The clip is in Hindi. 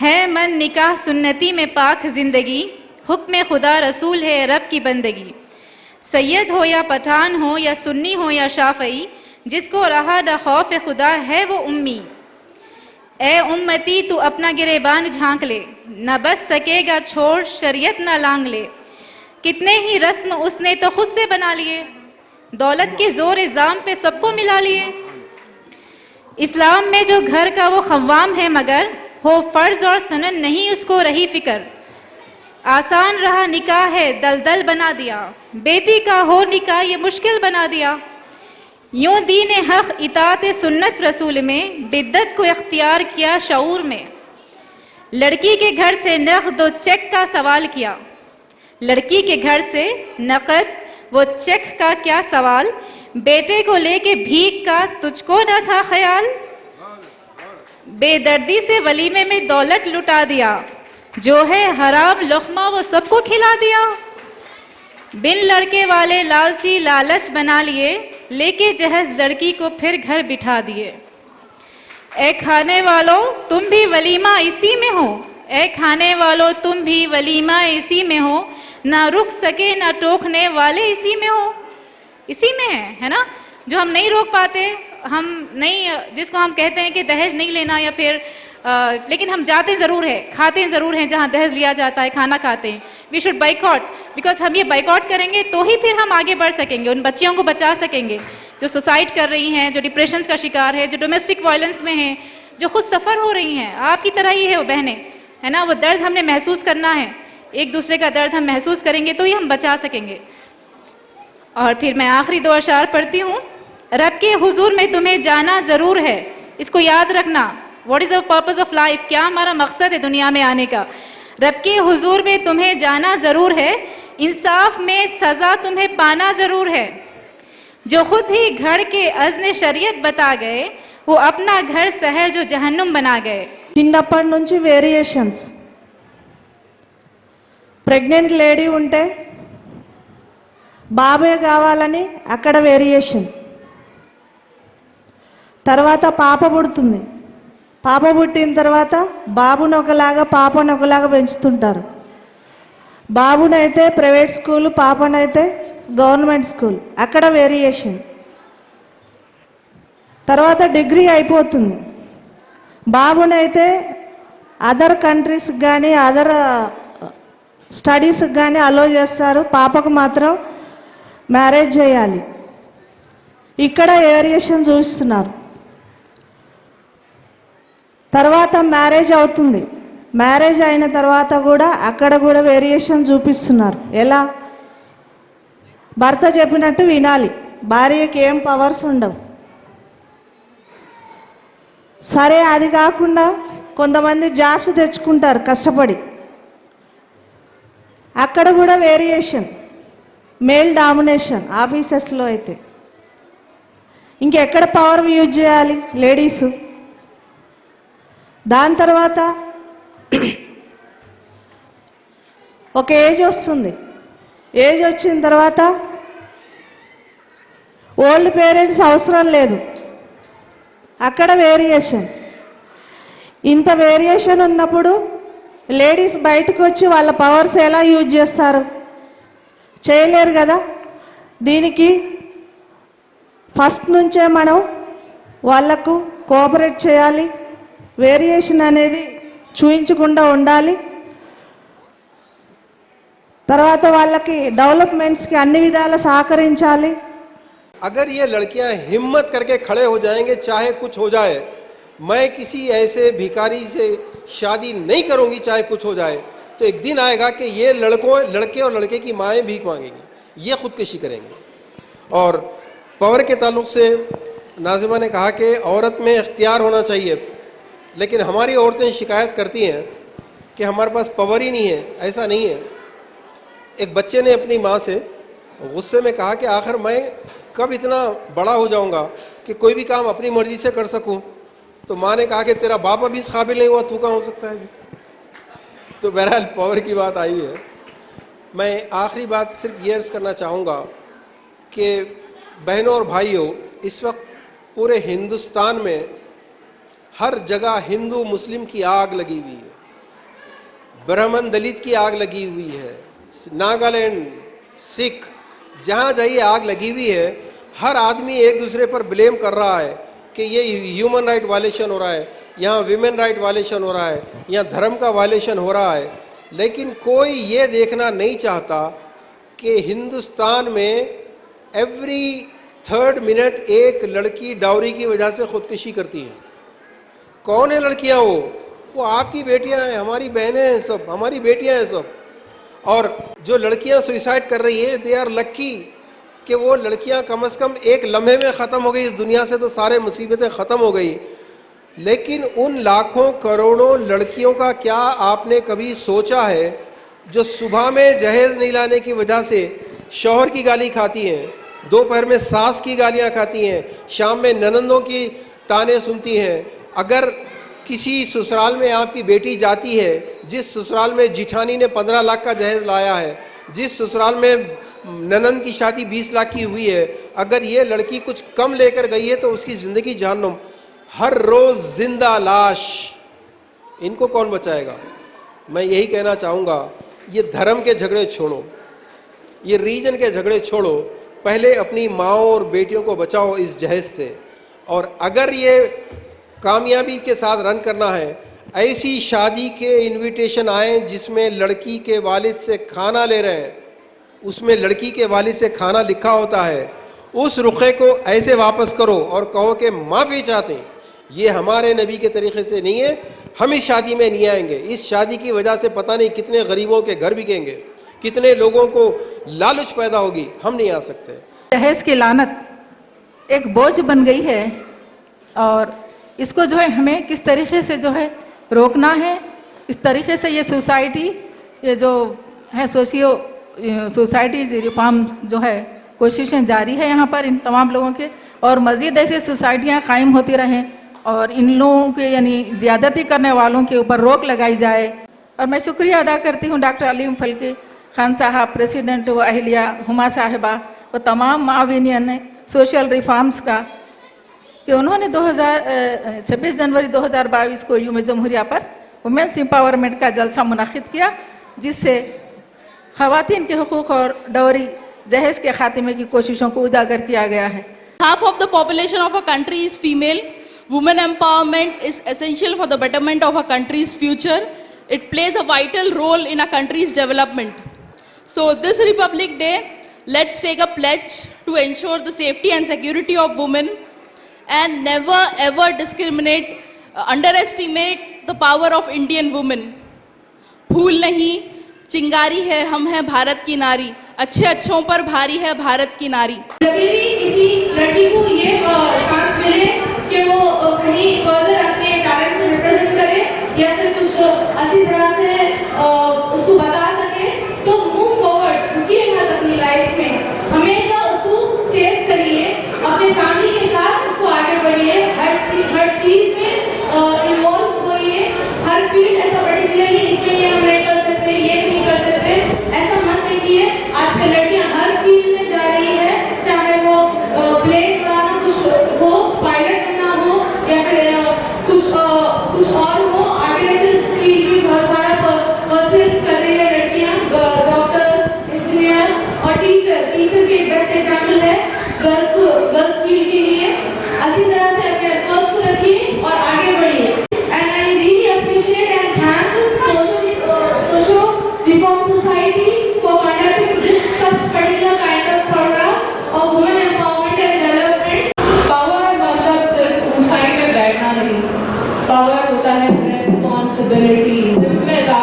है मन निकाह सुन्नती में पाक ज़िंदगी, हुक्म खुदा रसूल है रब की बंदगी। सैयद हो या पठान हो या सुन्नी हो या शाफ़ई, जिसको रहा न खौफ खुदा है वो उम्मी। ए उम्मती तू अपना गिरेबान झांक ले, न बस सकेगा छोड़ शरीयत न लांग ले। कितने ही रस्म उसने तो खुद से बना लिए, दौलत के जोर इज़ाम पे सबको मिला लिए। इस्लाम में जो घर का वो खव्वाम है, मगर हो फ़र्ज़ और सनन नहीं उसको रही फ़िक्र। आसान रहा निकाह है दलदल बना दिया, बेटी का हो निकाह ये मुश्किल बना दिया। यूं दीन हक़ इताअत सुन्नत रसूल में, बिद्दत को इख्तियार किया शऊर में। लड़की के घर से नक़द व चेक का सवाल किया, लड़की के घर से नक़द वो चेक का क्या सवाल। बेटे को लेके भीख का तुझको न था ख्याल। बेदर्दी से वलीमे में दौलत लुटा दिया, जो है हराम लुक़मा वो सबको खिला दिया। बिन लड़के वाले लालची लालच बना लिए, लेके जहज़ लड़की को फिर घर बिठा दिए। ए खाने वालों तुम भी वलीमा इसी में हो, ए खाने वालों तुम भी वलीमा इसी में हो। ना रुक सके ना टोकने वाले इसी में हो, इसी में है ना। जो हम नहीं रोक पाते, हम नहीं, जिसको हम कहते हैं कि दहेज नहीं लेना या फिर लेकिन हम जाते ज़रूर है, खाते ज़रूर हैं जहाँ दहेज लिया जाता है, खाना खाते हैं। वी शुड बाइकआउट, बिकॉज हम ये बाइकआउट करेंगे तो ही फिर हम आगे बढ़ सकेंगे, उन बच्चियों को बचा सकेंगे जो सुसाइड कर रही हैं, जो डिप्रेशन का शिकार है, जो डोमेस्टिक वायलेंस में हैं, जो खुद सफ़र हो रही हैं। आपकी तरह ही है वो बहनें, है ना। वो दर्द हमने महसूस करना है, एक दूसरे का दर्द हम महसूस करेंगे तो ही हम बचा सकेंगे। और फिर मैं आखिरी दो अशार पढ़ती हूँ। रब के हुजूर में तुम्हें जाना ज़रूर है, इसको याद रखना। What is the purpose of life, क्या हमारा मकसद है दुनिया में आने का। रब के हुजूर में तुम्हें जाना ज़रूर है, इंसाफ में सज़ा तुम्हें पाना ज़रूर है। जो खुद ही घर के अज़्न शरीयत बता गए, वो अपना घर शहर जो जहन्नुम बना गए। చిన్నప్పటి నుంచి వేరియేషన్స్. ప్రెగ్నెంట్ లేడీ ఉంటే బాబే కావాలని అక్కడ వేరియేషన్. తర్వాత పాప పుడుతుంది, పాప పుట్టిన తర్వాత బాబుని ఒకలాగా పాపను ఒకలాగా పెంచుతుంటారు. బాబునైతే ప్రైవేట్ స్కూల్, పాపనైతే గవర్నమెంట్ స్కూల్, అక్కడ వేరియేషన్. తర్వాత డిగ్రీ అయిపోతుంది, బాబునైతే అదర్ కంట్రీస్కి కానీ అదర్ స్టడీస్కి కానీ అలో చేస్తారు, పాపకు మాత్రం మ్యారేజ్ చేయాలి. ఇక్కడ వేరియేషన్ చూస్తున్నారు. తర్వాత మ్యారేజ్ అవుతుంది, మ్యారేజ్ అయిన తర్వాత కూడా అక్కడ కూడా వేరియేషన్ చూపిస్తున్నారు. ఎలా? భర్త చెప్పినట్టు వినాలి, భార్యకి ఏం పవర్స్ ఉండవు. సరే, అది కాకుండా కొంతమంది జాబ్స్ తెచ్చుకుంటారు కష్టపడి, అక్కడ కూడా వేరియేషన్, మేల్ డామినేషన్ ఆఫీసెస్లో అయితే. ఇంకెక్కడ పవర్ యూజ్ చేయాలి లేడీసు. దాని తర్వాత ఒక ఏజ్ వస్తుంది, ఏజ్ వచ్చిన తర్వాత ఓల్డ్ పేరెంట్స్ అవసరం లేదు, అక్కడ వేరియేషన్. ఇంత వేరియేషన్ ఉన్నప్పుడు లేడీస్ బయటకు వచ్చి వాళ్ళ పవర్స్ ఎలా యూజ్ చేస్తారు? చేయలేరు కదా. దీనికి ఫస్ట్ నుంచే మనం వాళ్లకు కోఆపరేట్ చేయాలి, వేరియేషన్ అనేది చూయించకుండా ఉండాలి. తర్వాత వాళ్ళకి డెవలప్మెంట్స్కి అన్ని విధాల సహకరించాలి. अगर ये लड़कियां हिम्मत करके खड़े हो जाएंगे, चाहे कुछ हो जाए, मैं किसी ऐसे भिखारी से शादी नहीं करूंगी चाहे कुछ हो जाए, तो एक दिन आएगा कि ये लड़के और लड़के की माएँ भीख मांगेंगी, ये खुदकशी करेंगे। और पावर के ताल्लुक़ से नाज़िमा ने कहा कि औरत में इख्तियार होना चाहिए, लेकिन हमारी औरतें शिकायत करती हैं कि हमारे पास पावर ही नहीं है। ऐसा नहीं है। एक बच्चे ने अपनी माँ से गुस्से में कहा कि आखिर मैं कब इतना बड़ा हो जाऊंगा कि कोई भी काम अपनी मर्जी से कर सकूं। तो माँ ने कहा कि तेरा बाप अभी इस काबिल नहीं हुआ, तू कहाँ हो सकता है अभी। तो बहरहाल पावर की बात आई है। मैं आखिरी बात सिर्फ ये अर्ज़ करना चाहूँगा कि बहनों और भाइयों, इस वक्त पूरे हिंदुस्तान में हर जगह हिंदू मुस्लिम की आग लगी हुई है। ब्राह्मण दलित की आग लगी हुई है, नागालैंड, सिख, जहाँ जाइए आग लगी हुई है। हर आदमी एक दूसरे पर ब्लेम कर रहा है कि ये ह्यूमन राइट वायलेशन हो रहा है, यहाँ विमेन राइट वायलेशन हो रहा है, यहाँ धर्म का वायलेशन हो रहा है। लेकिन कोई ये देखना नहीं चाहता कि हिंदुस्तान में एवरी 3rd मिनट एक लड़की डाउरी की वजह से खुदकुशी करती है। कौन है लड़कियां? वो आपकी बेटियां हैं, हमारी बहनें हैं, सब हमारी बेटियां हैं सब। और जो लड़कियां सुसाइड कर रही है, दे आर लक्की कि वो लड़कियां कम से कम एक लम्हे में ख़त्म हो गई इस दुनिया से, तो सारे मुसीबतें ख़त्म हो गई। लेकिन उन लाखों करोड़ों लड़कियों का क्या आपने कभी सोचा है जो सुबह में जहेज़ नहीं लाने की वजह से शौहर की गाली खाती हैं, दोपहर में सास की गालियां खाती हैं, शाम में ननंदों की ताने सुनती हैं? अगर किसी ससुराल में आपकी बेटी जाती है, जिस ससुराल में जिठानी ने 15 लाख का जहेज़ लाया है, जिस ससुराल में ननंद की शादी 20 लाख की हुई है, अगर ये लड़की कुछ कम लेकर गई है तो उसकी ज़िंदगी जहन्नुम। हर रोज़ जिंदा लाश, इनको कौन बचाएगा? मैं यही कहना चाहूँगा, ये धर्म के झगड़े छोड़ो, ये रीजन के झगड़े छोड़ो, पहले अपनी माँओं और बेटियों को बचाओ इस जहेज़ से। और अगर ये कामयाबी के साथ रन करना है, ऐसी शादी के इनविटेशन आए जिसमें लड़की के वालिद से खाना ले रहे हैं, उसमें लड़की के वालिद से खाना लिखा होता है, उस रुखे को ऐसे वापस करो और कहो कि माफ़ी चाहते हैं। ये हमारे नबी के तरीक़े से नहीं है, हम इस शादी में नहीं आएंगे। इस शादी की वजह से पता नहीं कितने गरीबों के घर बिकेंगे, कितने लोगों को लालच पैदा होगी, हम नहीं आ सकते। दहेज की लानत एक बोझ बन गई है और इसको जो है हमें किस तरीके से जो है रोकना है। इस तरीके से ये सोसाइटी, ये जो है सोसाइटी रिफॉर्म जो है कोशिशें जारी है यहाँ पर इन तमाम लोगों के, और मज़ीद ऐसी सोसाइटियाँ कायम होती रहें और इन लोगों के यानी ज़्यादती करने वालों के ऊपर रोक लगाई जाए। और मैं शुक्रिया अदा करती हूँ डॉक्टर अलीम फल्की खान साहब, प्रेसिडेंट व अहलिया हुमा साहिबा व तमाम माविनियन सोशल रिफॉर्म्स का, कि उन्होंने 26 जनवरी 2022 को यूम जमहूरिया पर वुमेंस एम्पावरमेंट का जलसा मुनक़िद किया, जिससे ख़वातीन के हुकूक़ और डौरी जहेज़ के ख़ात्मे की कोशिशों को उजागर किया गया है। Half of the population of a country is female. Women empowerment is essential for the betterment of a country's future. It plays a vital role in a country's development. So this Republic Day, let's take a pledge to ensure the safety and security of women and never ever discriminate, underestimate the power of Indian women. भूल नहीं, चिंगारी है हम हैं भारत की नारी, अच्छे अच्छों पर भारी है भारत की नारी। कभी भी किसी लड़की को ये चांस मिले कि वो कहीं फर्दर अपने टैलेंट को रिप्रेजेंट करे या फिर कुछ अच्छी तरह से उसको बता सके, तो मूव फॉरवर्ड, रुकिए मत अपनी लाइफ में, हमेशा उसको चेस करिए, अपने फैमिली के साथ उसको आगे बढ़िए, हर चीज़ में इन्वॉल्व होइए, हर फील्ड ऐसा पर्टिकुलरली इसमें ये हम नहीं कर सकते, ये नहीं कर सकते, ऐसा मत देखिए। आजकल लड़कियां हर फील्ड में जा रही है, चाहे वो प्लेन उड़ाना कुछ हो, पायलट बनना हो या फिर कुछ और हो, आर्किटेक्चर फील्ड में बहुत सारा परस्यूट कर रही है लड़कियां, डॉक्टर, इंजीनियर और टीचर के बेस्ट एग्जाम्पल है। गर्ल्स फील्ड के लिए अच्छी तरह से अपने एफर्ट्स को रखिए और आगे बढ़िए। And I really appreciate and thank social reform society for conducting this such particular kind of program of women empowerment and development. Power मतलब सिर्फ ऊंचाई पे बैठना नहीं, पावर होता है रिस्पॉन्सिबिलिटी, जिम्मेदारी।